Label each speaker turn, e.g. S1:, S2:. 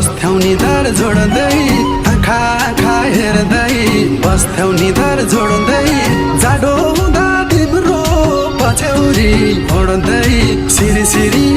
S1: बस्थ्यौ निधार जोड्दै आँखा आँखा हेर्दै बस्थ्यौ निधार जोड्दै जाडो हुँदा तिम्रो पछ्यौरी ओड्दै सिरी सिरी